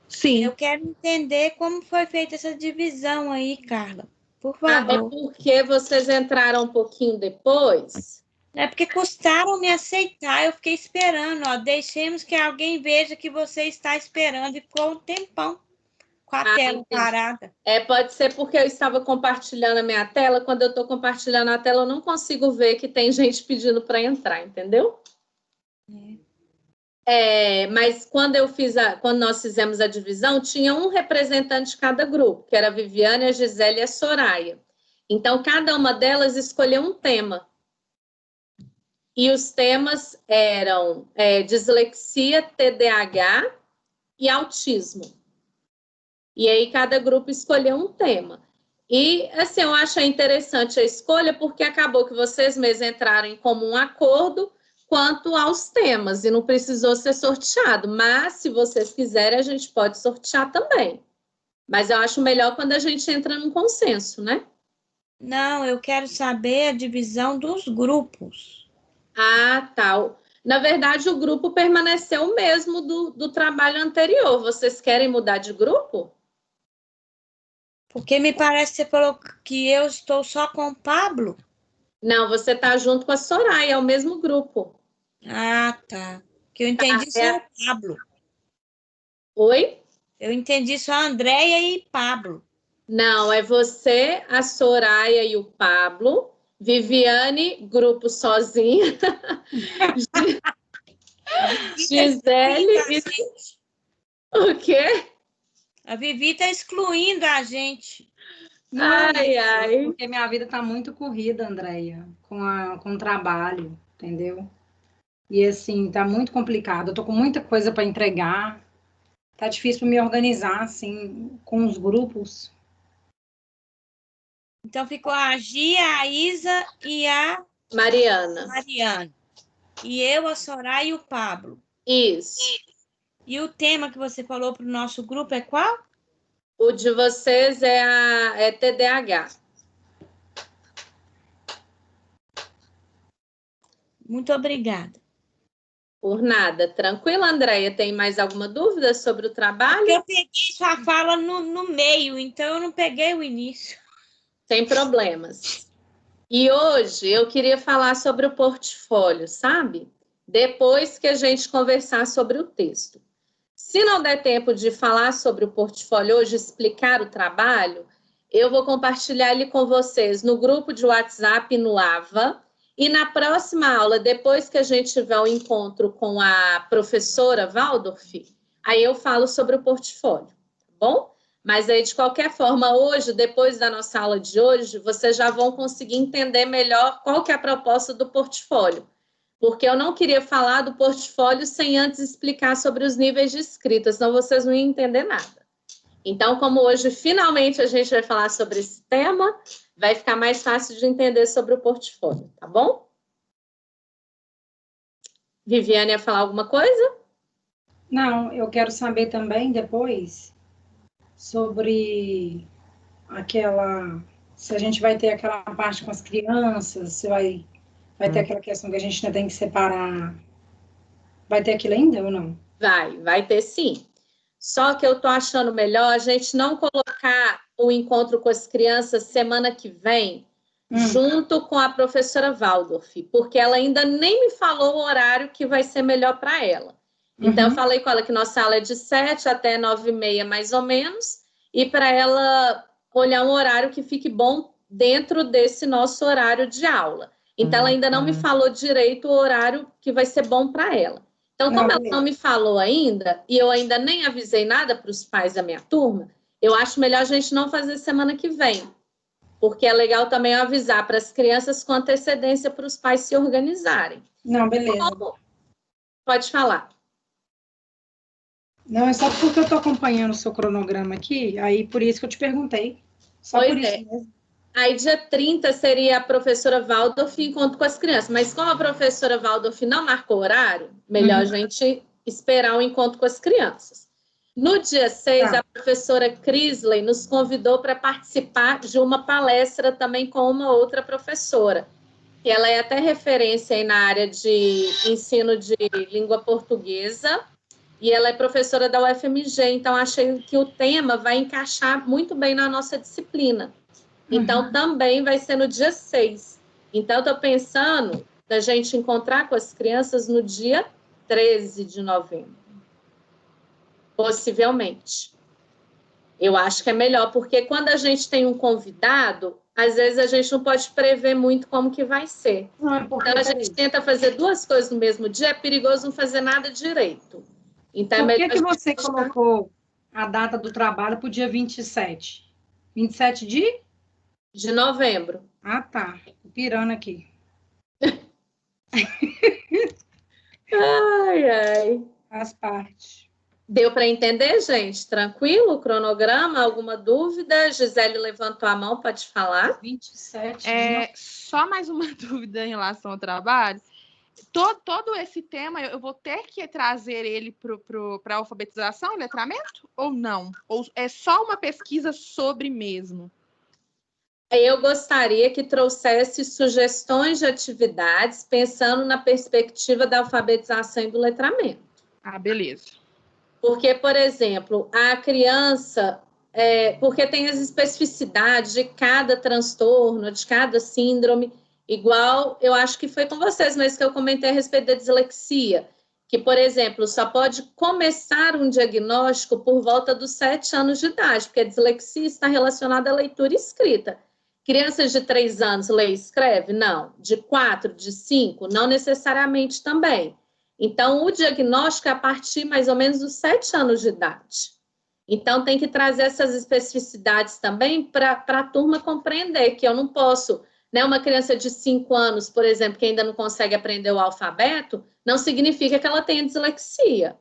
Sim. Eu quero entender como foi feita essa divisão aí, Carla. Por É favor. porque vocês entraram um pouquinho depois? É porque custaram me aceitar, eu fiquei esperando, ó. Deixemos que alguém veja que você está esperando e ficou um tempão com a tela parada. Pode ser porque eu estava compartilhando a minha tela. Quando eu estou compartilhando a tela, eu não consigo ver que tem gente pedindo para entrar, entendeu? Mas quando nós fizemos a divisão, tinha um representante de cada grupo, que era a Viviane, a Gisele e a Soraya. Então, cada uma delas escolheu um tema. E os temas eram dislexia, TDAH e autismo. E aí cada grupo escolheu um tema. E, assim, eu achei interessante a escolha porque acabou que vocês mesmos entraram em comum acordo quanto aos temas e não precisou ser sorteado. Mas, se vocês quiserem, a gente pode sortear também. Mas eu acho melhor quando a gente entra num consenso, né? Não, eu quero saber a divisão dos grupos. Ah, tal. Na verdade, o grupo permaneceu o mesmo do trabalho anterior. Vocês querem mudar de grupo? Porque me parece que você falou que eu estou só com o Pablo. Não, você está junto com a Soraya, é o mesmo grupo. Ah, tá. Que eu entendi só o Pablo. Oi? Eu entendi só a Andréia e Pablo. Não, é você, a Soraya e o Pablo. Viviane, grupo sozinha. Gisele e... O quê? A Vivi está excluindo a gente. Não é Ai, isso, ai. porque minha vida está muito corrida, Andréia, com o trabalho, entendeu? E assim, tá muito complicado. Eu tô com muita coisa para entregar. Tá difícil me organizar, assim, com os grupos. Então ficou a Gia, a Isa e a Mariana. E eu, a Soraya e o Pablo. Isso. E o tema que você falou para o nosso grupo é qual? O de vocês é TDAH. Muito obrigada. Por nada. Tranquilo, Andréia? Tem mais alguma dúvida sobre o trabalho? Eu peguei sua fala no meio, então eu não peguei o início. Sem problemas. E hoje eu queria falar sobre o portfólio, sabe? Depois que a gente conversar sobre o texto. Se não der tempo de falar sobre o portfólio hoje, explicar o trabalho, eu vou compartilhar ele com vocês no grupo de WhatsApp no AVA. E na próxima aula, depois que a gente tiver o encontro com a professora Waldorf, aí eu falo sobre o portfólio, tá bom? Mas aí, de qualquer forma, hoje, depois da nossa aula de hoje, vocês já vão conseguir entender melhor qual que é a proposta do portfólio. Porque eu não queria falar do portfólio sem antes explicar sobre os níveis de escrita, senão vocês não iam entender nada. Então, como hoje, finalmente, a gente vai falar sobre esse tema, vai ficar mais fácil de entender sobre o portfólio, tá bom? Viviane ia falar alguma coisa? Não, eu quero saber também depois sobre aquela... Se a gente vai ter aquela parte com as crianças, se vai ter aquela questão que a gente ainda tem que separar. Vai ter aquilo ainda ou não? Vai ter sim. Só que eu tô achando melhor a gente não colocar o encontro com as crianças semana que vem, junto com a professora Waldorf, porque ela ainda nem me falou o horário que vai ser melhor para ela. Então, eu falei com ela que nossa aula é de 7 até 9h30, mais ou menos, e para ela olhar um horário que fique bom dentro desse nosso horário de aula. Então, ela ainda não me falou direito o horário que vai ser bom para ela. Então, como ela não me falou ainda, e eu ainda nem avisei nada para os pais da minha turma, eu acho melhor a gente não fazer semana que vem. Porque é legal também eu avisar para as crianças com antecedência para os pais se organizarem. Não, beleza. Pode falar. Não, é só porque eu estou acompanhando o seu cronograma aqui, aí por isso que eu te perguntei. Só por isso mesmo. Aí, dia 30 seria a professora Waldorf encontro com as crianças. Mas como a professora Waldorf não marcou horário, melhor a gente esperar o encontro com as crianças. No dia 6, a professora Crisley nos convidou para participar de uma palestra também com uma outra professora, que ela é até referência aí na área de ensino de língua portuguesa, e ela é professora da UFMG, então achei que o tema vai encaixar muito bem na nossa disciplina. Então, também vai ser no dia 6. Então, eu estou pensando da gente encontrar com as crianças no dia 13 de novembro. Possivelmente. Eu acho que é melhor, porque quando a gente tem um convidado, às vezes a gente não pode prever muito como que vai ser. Não, é porque, então, a gente tenta fazer 2 coisas no mesmo dia, é perigoso não fazer nada direito. Então, por que você colocou a data do trabalho para o dia 27? 27 de novembro. Ah, tá. Tô pirando aqui. Ai, ai. Faz parte. Deu para entender, gente? Tranquilo? O cronograma? Alguma dúvida? Gisele levantou a mão, pode falar. 27 Só mais uma dúvida em relação ao trabalho. Todo esse tema, eu vou ter que trazer ele para a alfabetização e letramento? Ou não? Ou é só uma pesquisa sobre mesmo? Eu gostaria que trouxesse sugestões de atividades pensando na perspectiva da alfabetização e do letramento. Ah, beleza. Porque, por exemplo, a criança, porque tem as especificidades de cada transtorno, de cada síndrome, igual eu acho que foi com vocês mesmo que eu comentei a respeito da dislexia, que, por exemplo, só pode começar um diagnóstico por volta dos 7 anos de idade, porque a dislexia está relacionada à leitura e escrita. Crianças de 3 anos lê e escreve? Não. De 4, de 5? Não necessariamente também. Então, o diagnóstico é a partir mais ou menos dos 7 anos de idade. Então, tem que trazer essas especificidades também para a turma compreender que eu não posso, né, uma criança de 5 anos, por exemplo, que ainda não consegue aprender o alfabeto, não significa que ela tenha dislexia.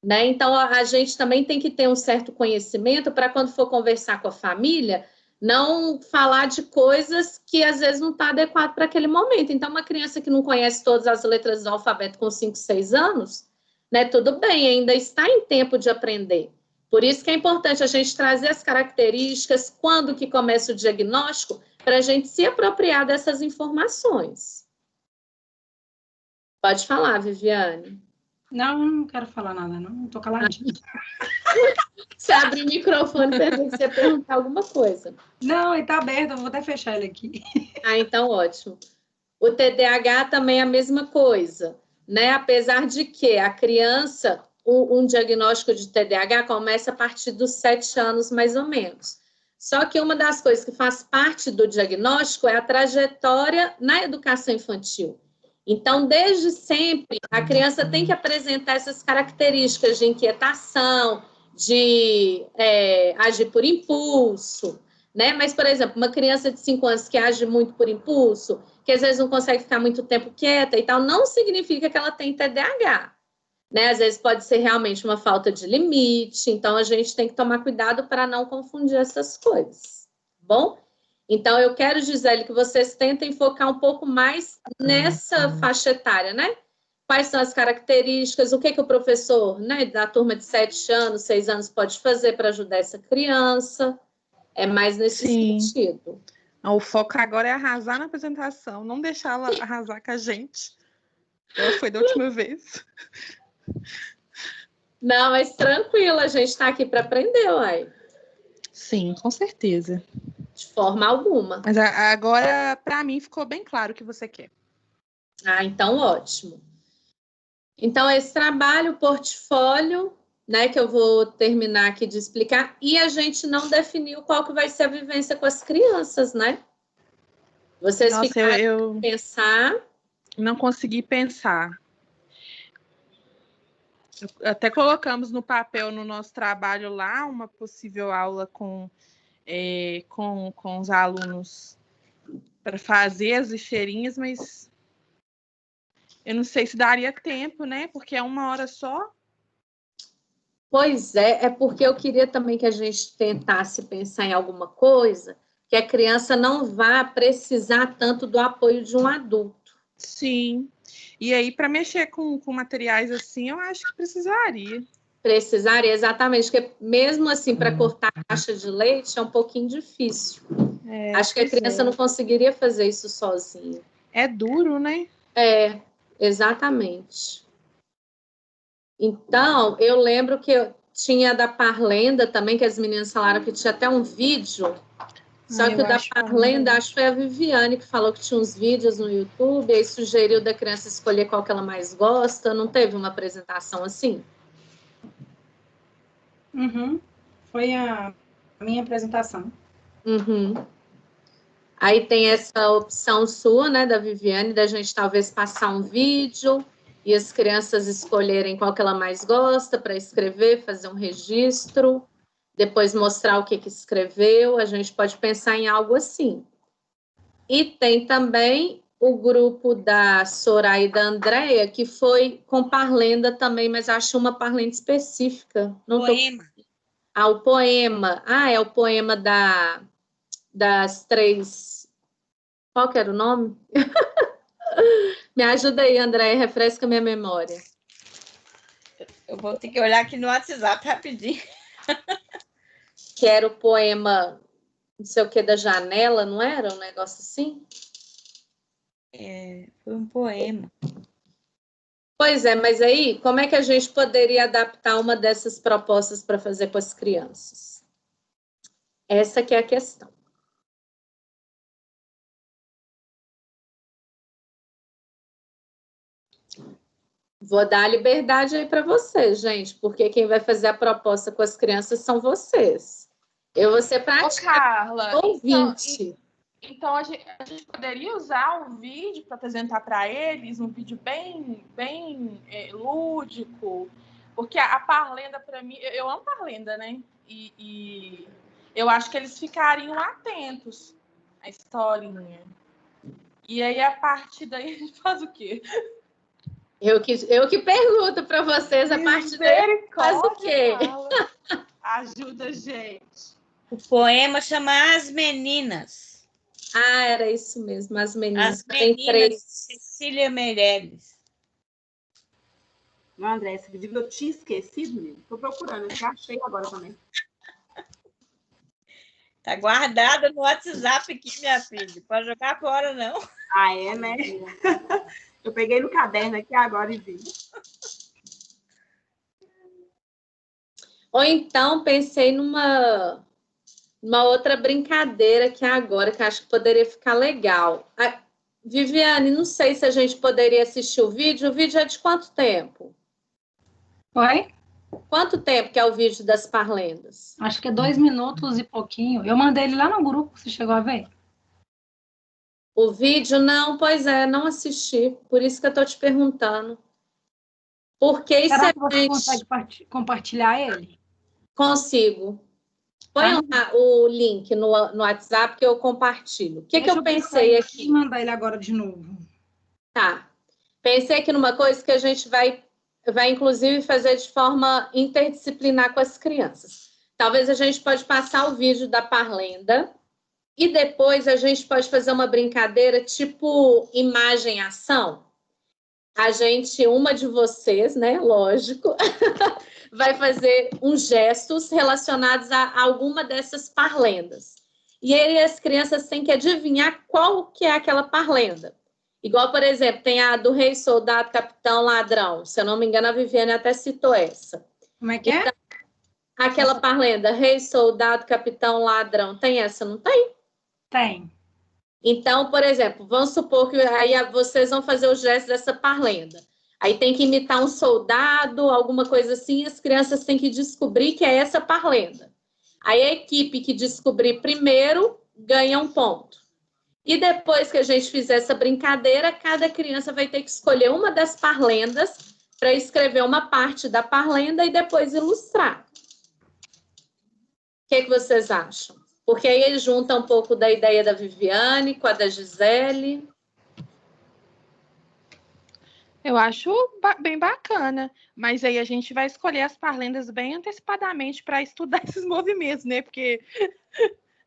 Né? Então, a gente também tem que ter um certo conhecimento para quando for conversar com a família, não falar de coisas que às vezes não está adequado para aquele momento. Então, uma criança que não conhece todas as letras do alfabeto com 5, 6 anos, né, tudo bem, ainda está em tempo de aprender. Por isso que é importante a gente trazer as características, quando que começa o diagnóstico, para a gente se apropriar dessas informações. Pode falar, Viviane. Não quero falar nada, não. Estou caladinha. Você abre o microfone para você perguntar alguma coisa. Não, ele está aberto, eu vou até fechar ele aqui. Ah, então ótimo. O TDAH também é a mesma coisa, né? Apesar de que a criança, um diagnóstico de TDAH começa a partir dos 7 anos, mais ou menos. Só que uma das coisas que faz parte do diagnóstico é a trajetória na educação infantil. Então, desde sempre, a criança tem que apresentar essas características de inquietação, de agir por impulso, né? Mas, por exemplo, uma criança de 5 anos que age muito por impulso, que às vezes não consegue ficar muito tempo quieta e tal, não significa que ela tem TDAH, né? Às vezes pode ser realmente uma falta de limite, então a gente tem que tomar cuidado para não confundir essas coisas, tá bom? Então, eu quero, Gisele, que vocês tentem focar um pouco mais nessa faixa etária, né? Quais são as características, o que o professor, né, da turma de 7 anos, 6 anos pode fazer para ajudar essa criança? É mais nesse sentido. O foco agora é arrasar na apresentação, não deixar ela arrasar com a gente. Ela foi da última vez. Não, mas tranquilo, a gente está aqui para aprender, uai. Sim, com certeza. De forma alguma. Mas agora, para mim, ficou bem claro o que você quer. Ah, então ótimo. Então, esse trabalho, portfólio, né, que eu vou terminar aqui de explicar, e a gente não definiu qual que vai ser a vivência com as crianças, né? Vocês ficaram a pensar. Não consegui pensar. Até colocamos no papel, no nosso trabalho lá, uma possível aula com os alunos para fazer as lixeirinhas, mas eu não sei se daria tempo, né? Porque é 1 hora só. Pois é porque eu queria também que a gente tentasse pensar em alguma coisa que a criança não vá precisar tanto do apoio de um adulto. Sim. E aí, para mexer com materiais assim, eu acho que precisaria. Precisaria, exatamente, porque mesmo assim, para cortar a caixa de leite é um pouquinho difícil. Acho que a criança não conseguiria fazer isso sozinha. É duro, né? Exatamente. Então, eu lembro que tinha da Parlenda também, que as meninas falaram que tinha até um vídeo. Só que o da Parlenda, acho que foi a Viviane que falou que tinha uns vídeos no YouTube, aí sugeriu da criança escolher qual que ela mais gosta. Não teve uma apresentação assim? Uhum. Foi a minha apresentação. Uhum. Aí tem essa opção sua, né, da Viviane, da gente talvez passar um vídeo e as crianças escolherem qual que ela mais gosta para escrever, fazer um registro, depois mostrar o que escreveu. A gente pode pensar em algo assim. E tem também o grupo da Soraya e da Andréia, que foi com parlenda também, mas acho uma parlenda específica. Poema. O poema. É o poema das três... Qual que era o nome? Me ajuda aí, Andréia, refresca minha memória. Eu vou ter que olhar aqui no WhatsApp rapidinho. Que era o poema, não sei o que, da janela, não era? Um negócio assim? Foi um poema. Pois é, mas aí, como é que a gente poderia adaptar uma dessas propostas para fazer com as crianças? Essa que é a questão. Vou dar a liberdade aí para vocês, gente, porque quem vai fazer a proposta com as crianças são vocês. Eu vou ser prática. Ô, Carla, ouvinte. Então a gente poderia usar um vídeo para apresentar para eles, um vídeo bem lúdico, porque a parlenda, para mim, eu amo parlenda, né? E eu acho que eles ficariam atentos à historinha. E aí, a partir daí, a gente faz o quê? Eu que pergunto para vocês, a partir daí, faz o quê? Carla. Ajuda a gente. O poema chama As Meninas. Era isso mesmo, As Meninas. As Meninas, Cecília Meirelles. Não, André, esse vídeo eu tinha esquecido, mesmo. Estou procurando, eu já achei agora também. Tá guardada no WhatsApp aqui, minha filha. Pode jogar fora, não. É, né? Eu peguei no caderno aqui agora e vi. Ou então, pensei numa outra brincadeira que é agora, que acho que poderia ficar legal. Viviane, não sei se a gente poderia assistir o vídeo. O vídeo é de quanto tempo? Oi? Quanto tempo que é o vídeo das parlendas? Acho que é 2 minutos e pouquinho. Eu mandei ele lá no grupo, você chegou a ver? O vídeo, não, pois é, não assisti. Por isso que eu estou te perguntando. Porque Será que você consegue compartilhar ele? Consigo. Põe lá o link no WhatsApp que eu compartilho. O que eu pensei aqui? Vou mandar ele agora de novo. Tá. Pensei aqui numa coisa que a gente vai inclusive fazer de forma interdisciplinar com as crianças. Talvez a gente pode passar o vídeo da parlenda e depois a gente pode fazer uma brincadeira tipo imagem-ação. Uma de vocês, né, lógico, vai fazer uns gestos relacionados a alguma dessas parlendas. E aí as crianças têm que adivinhar qual que é aquela parlenda. Igual, por exemplo, tem a do Rei, Soldado, Capitão, Ladrão. Se eu não me engano, a Viviane até citou essa. Como é que é? Então, aquela parlenda, Rei, Soldado, Capitão, Ladrão. Tem essa, não tem? Tem. Então, por exemplo, vamos supor que aí vocês vão fazer o gesto dessa parlenda. Aí tem que imitar um soldado, alguma coisa assim, e as crianças têm que descobrir que é essa parlenda. Aí a equipe que descobrir primeiro ganha um ponto. E depois que a gente fizer essa brincadeira, cada criança vai ter que escolher uma das parlendas para escrever uma parte da parlenda e depois ilustrar. O que vocês acham? Porque aí ele junta um pouco da ideia da Viviane com a da Gisele. Eu acho bem bacana, mas aí a gente vai escolher as parlendas bem antecipadamente para estudar esses movimentos, né? Porque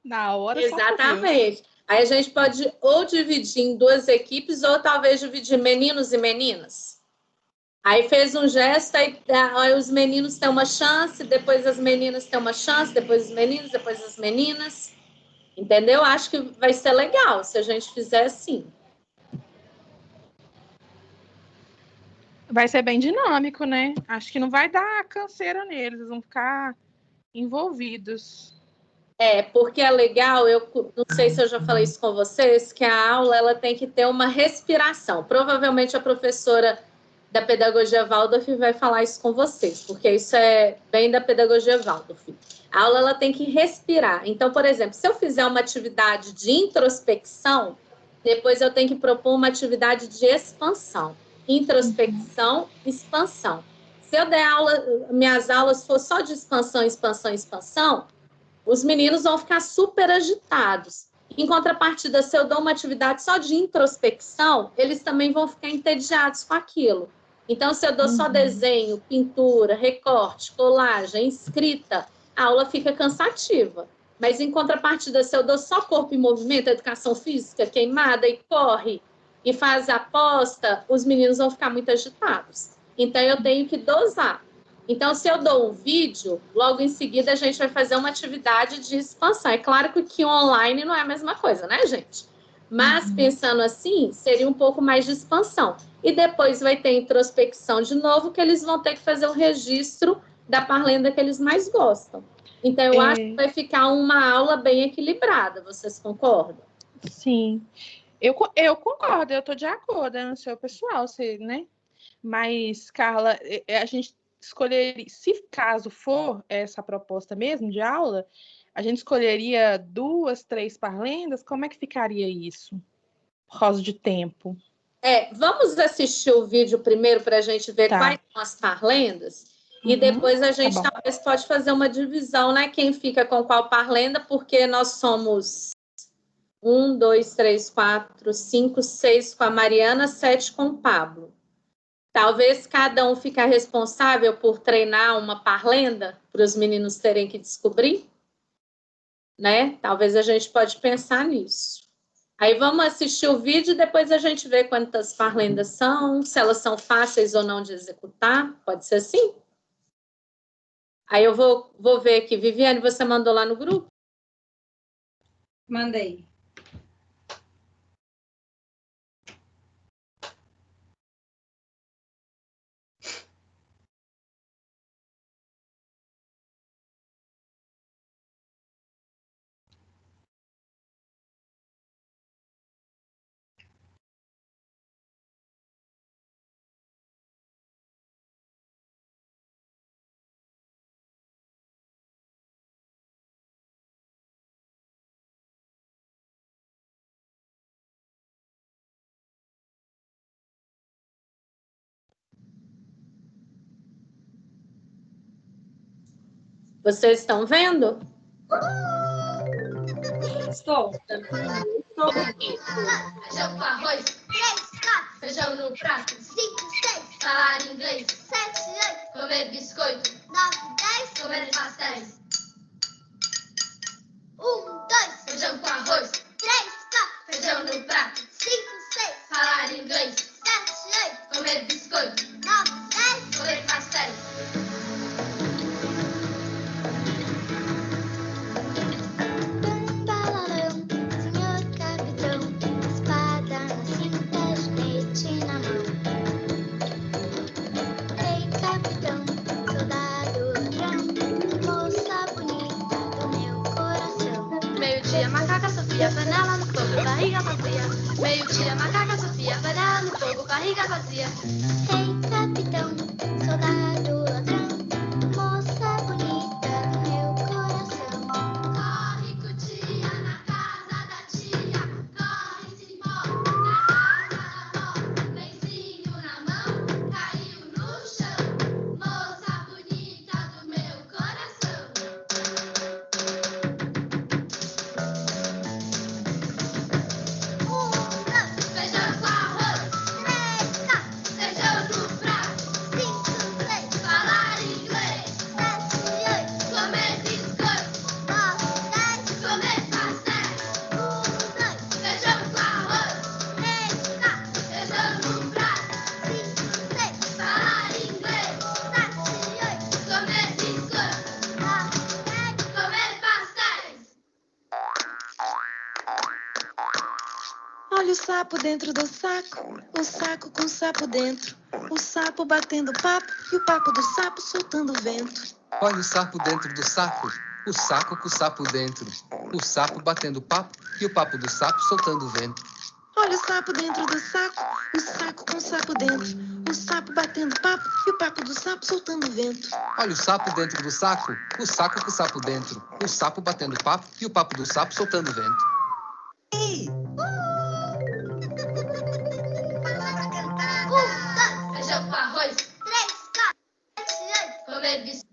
na hora... Exatamente. Aí a gente pode ou dividir em 2 equipes ou talvez dividir meninos e meninas. Aí fez um gesto, aí os meninos têm uma chance, depois as meninas têm uma chance, depois os meninos, depois as meninas. Entendeu? Acho que vai ser legal se a gente fizer assim. Vai ser bem dinâmico, né? Acho que não vai dar canseira neles, eles vão ficar envolvidos. Porque é legal, eu não sei se eu já falei isso com vocês, que a aula ela tem que ter uma respiração. Provavelmente a professora da pedagogia Waldorf vai falar isso com vocês, porque isso é bem da pedagogia Waldorf. A aula ela tem que respirar. Então, por exemplo, se eu fizer uma atividade de introspecção, depois eu tenho que propor uma atividade de expansão. Introspecção, expansão. Se eu der aula, minhas aulas for só de expansão, expansão, expansão, os meninos vão ficar super agitados. Em contrapartida, se eu dou uma atividade só de introspecção, eles também vão ficar entediados com aquilo. Então, se eu dou só desenho, pintura, recorte, colagem, escrita, a aula fica cansativa. Mas, em contrapartida, se eu dou só corpo em movimento, educação física, queimada, e corre, e faz aposta, os meninos vão ficar muito agitados. Então, eu tenho que dosar. Então, se eu dou um vídeo, logo em seguida a gente vai fazer uma atividade de expansão. É claro que online não é a mesma coisa, né, gente? Mas, pensando assim, seria um pouco mais de expansão. E depois vai ter introspecção de novo, que eles vão ter que fazer o registro da parlenda que eles mais gostam. Então, eu acho que vai ficar uma aula bem equilibrada. Vocês concordam? Sim. Eu concordo, eu estou de acordo, é no seu pessoal, você, né? Mas, Carla, a gente escolheria, se caso for essa proposta mesmo de aula, a gente escolheria 2, 3 parlendas, como é que ficaria isso? Por causa de tempo. Vamos assistir o vídeo primeiro para a gente ver quais são as parlendas, e depois a gente talvez pode fazer uma divisão, né? Quem fica com qual parlenda, porque nós somos 1, 2, 3, 4, 5, 6 com a Mariana, 7 com o Pablo. Talvez cada um fique responsável por treinar uma parlenda para os meninos terem que descobrir, né? Talvez a gente pode pensar nisso. Aí vamos assistir o vídeo e depois a gente vê quantas parlendas são, se elas são fáceis ou não de executar. Pode ser assim? Aí eu vou ver aqui. Viviane, você mandou lá no grupo? Mandei. Vocês estão vendo? Estou. Feijão com arroz, 3, 4. Feijão no prato, 5, 6. Falar inglês, 7, 8. Comer biscoito, 9, 10. Comer pastéis. 1, 2. Feijão com arroz, 3, 4. Feijão no prato, 5, 6. Falar inglês, 7, 8. Comer biscoito, 9, 10. Comer pastéis. Macaca Sofia, panela no fogo, barriga vazia. Meio-dia, macaca Sofia, panela no fogo, barriga vazia. Ei, capitão, soldado, ladrão, moça bonita do meu coração. Corre, cutia, na casa da tia. Corre, cipó, na casa da avó. Lencinho na mão, caiu no chão. Moça bonita do meu coração. Feijão com arroz, 3, 4. Feijão no prato, 5, 6. sapo dentro do saco, o saco com o sapo dentro, o sapo batendo papo e o papo do sapo soltando vento. Olha o sapo dentro do saco, o saco com o sapo dentro, o sapo batendo papo e o papo do sapo soltando vento. Olha o sapo dentro do saco, o saco com o sapo dentro, o sapo batendo papo e o papo do sapo soltando vento. Olha o sapo dentro do saco, o saco com o sapo dentro, o sapo batendo papo e o papo do sapo soltando vento. Ei! Feijão com arroz. 3, 4, 7, 8. Comer biscoito.